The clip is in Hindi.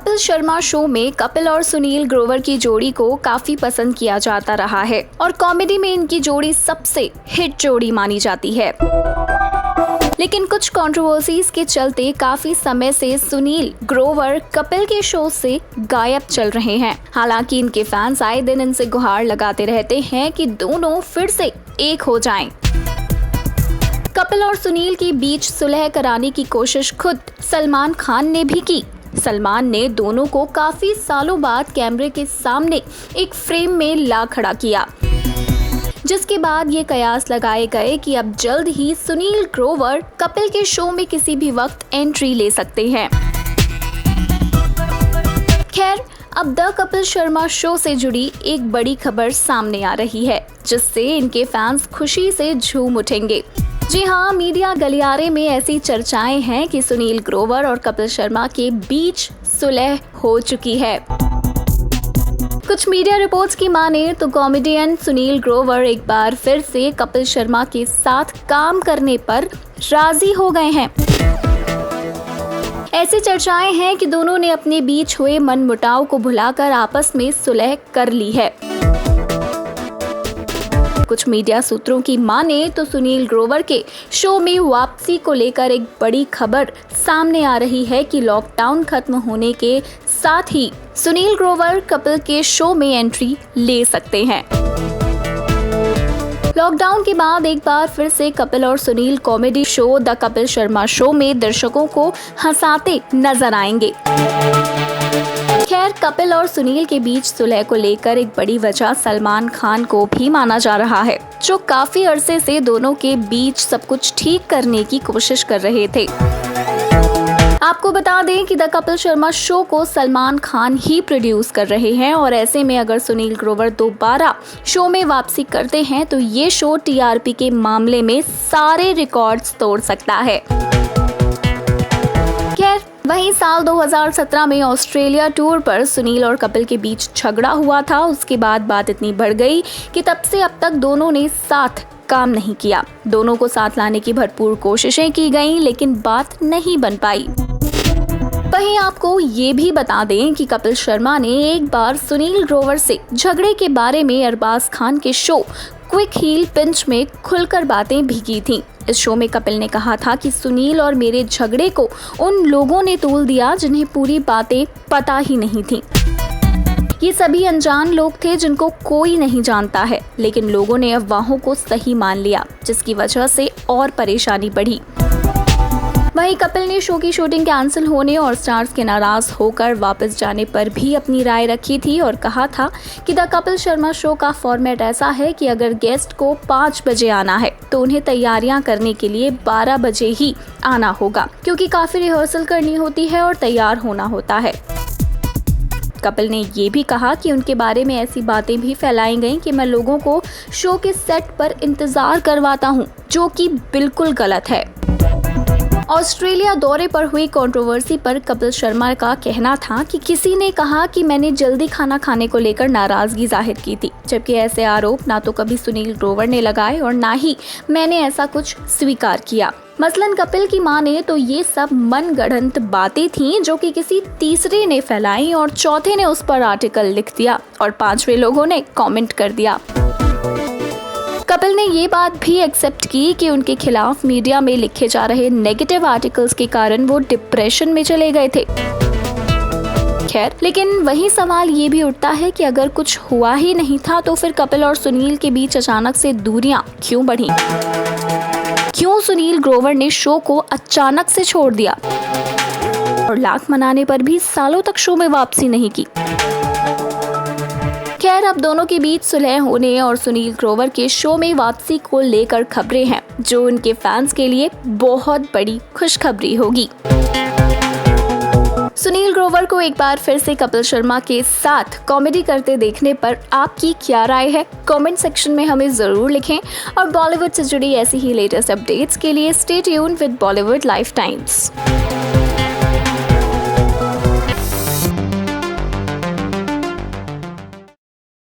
कपिल शर्मा शो में कपिल और सुनील ग्रोवर की जोड़ी को काफी पसंद किया जाता रहा है और कॉमेडी में इनकी जोड़ी सबसे हिट जोड़ी मानी जाती है। लेकिन कुछ कंट्रोवर्सीज के चलते काफी समय से सुनील ग्रोवर कपिल के शो से गायब चल रहे हैं। हालांकि इनके फैंस आए दिन इनसे गुहार लगाते रहते हैं कि दोनों फिर से एक हो जाएं। कपिल और सुनील के बीच सुलह कराने की कोशिश खुद सलमान खान ने भी की। सलमान ने दोनों को काफी सालों बाद कैमरे के सामने एक फ्रेम में ला खड़ा किया, जिसके बाद ये कयास लगाए गए कि अब जल्द ही सुनील ग्रोवर कपिल के शो में किसी भी वक्त एंट्री ले सकते हैं। खैर, अब द कपिल शर्मा शो से जुड़ी एक बड़ी खबर सामने आ रही है, जिससे इनके फैंस खुशी से झूम उठेंगे। जी हाँ, मीडिया गलियारे में ऐसी चर्चाएं हैं कि सुनील ग्रोवर और कपिल शर्मा के बीच सुलह हो चुकी है। कुछ मीडिया रिपोर्ट्स की माने तो कॉमेडियन सुनील ग्रोवर एक बार फिर से कपिल शर्मा के साथ काम करने पर राजी हो गए हैं। ऐसी चर्चाएं हैं कि दोनों ने अपने बीच हुए मनमुटाव को भुलाकर आपस में सुलह कर ली है। कुछ मीडिया सूत्रों की माने तो सुनील ग्रोवर के शो में वापसी को लेकर एक बड़ी खबर सामने आ रही है कि लॉकडाउन खत्म होने के साथ ही सुनील ग्रोवर कपिल के शो में एंट्री ले सकते हैं। लॉकडाउन के बाद एक बार फिर से कपिल और Sunil comedy show the Kapil Sharma show में दर्शकों को हंसाते नजर आएंगे। खैर, कपिल और सुनील के बीच सुलह को लेकर एक बड़ी वजह सलमान खान को भी माना जा रहा है, जो काफी अरसे से दोनों के बीच सब कुछ ठीक करने की कोशिश कर रहे थे। आपको बता दें कि द कपिल शर्मा शो को सलमान खान ही प्रोड्यूस कर रहे हैं और ऐसे में अगर सुनील ग्रोवर दोबारा शो में वापसी करते हैं तो ये शो टीआरपी के मामले में सारे रिकॉर्ड्स तोड़ सकता है। खैर, वहीं साल 2017 में ऑस्ट्रेलिया टूर पर सुनील और कपिल के बीच झगड़ा हुआ था। उसके बाद बात इतनी बढ़ गई कि तब से अब तक दोनों ने साथ काम नहीं किया। दोनों को साथ लाने की भरपूर कोशिशें की गईं, लेकिन बात नहीं बन पाई। वहीं आपको ये भी बता दें कि कपिल शर्मा ने एक बार सुनील ग्रोवर से झगड़े के बारे में अरबाज खान के शो क्विक हील पिंच में खुलकर बातें भी की थी। इस शो में कपिल ने कहा था कि सुनील और मेरे झगड़े को उन लोगों ने तोल दिया जिन्हें पूरी बातें पता ही नहीं थी। ये सभी अनजान लोग थे जिनको कोई नहीं जानता है, लेकिन लोगों ने अफवाहों को सही मान लिया, जिसकी वजह से और परेशानी बढ़ी। वहीं कपिल ने शो की शूटिंग कैंसिल होने और स्टार्स के नाराज होकर वापस जाने पर भी अपनी राय रखी थी और कहा था कि द कपिल शर्मा शो का फॉर्मेट ऐसा है कि अगर गेस्ट को 5 बजे आना है तो उन्हें तैयारियां करने के लिए 12 बजे ही आना होगा, क्योंकि काफी रिहर्सल करनी होती है और तैयार होना होता है। कपिल ने ये भी कहा कि उनके बारे में ऐसी बातें भी फैलाई गईं कि मैं लोगों को शो के सेट पर इंतजार करवाता हूँ, जो कि बिल्कुल गलत है। ऑस्ट्रेलिया दौरे पर हुई कंट्रोवर्सी पर कपिल शर्मा का कहना था कि किसी ने कहा कि मैंने जल्दी खाना खाने को लेकर नाराजगी जाहिर की थी, जबकि ऐसे आरोप ना तो कभी सुनील ग्रोवर ने लगाए और ना ही मैंने ऐसा कुछ स्वीकार किया। मसलन कपिल की माने तो ये सब मनगढ़ंत बातें थीं जो कि किसी तीसरे ने फैलाई और चौथे ने उस पर आर्टिकल लिख दिया और 5वें लोगों ने कमेंट कर दिया। कपिल ने ये बात भी एक्सेप्ट की कि उनके खिलाफ मीडिया में लिखे जा रहे नेगेटिव आर्टिकल्स के कारण वो डिप्रेशन में चले गए थे। खैर, लेकिन वही सवाल ये भी उठता है कि अगर कुछ हुआ ही नहीं था तो फिर कपिल और सुनील के बीच अचानक से दूरियां क्यों बढ़ी? क्यों सुनील ग्रोवर ने शो को अचानक से छोड़ दिया और लाख मनाने पर भी सालों तक शो में वापसी नहीं की? खैर, अब दोनों के बीच सुलह होने और सुनील ग्रोवर के शो में वापसी को लेकर खबरें हैं, जो उनके फैंस के लिए बहुत बड़ी खुशखबरी होगी। सुनील ग्रोवर को एक बार फिर से कपिल शर्मा के साथ कॉमेडी करते देखने पर आपकी क्या राय है? कमेंट सेक्शन में हमें जरूर लिखें और बॉलीवुड से जुड़ी ऐसी ही लेटेस्ट अपडेट्स के लिए stay tuned with Bollywood life times.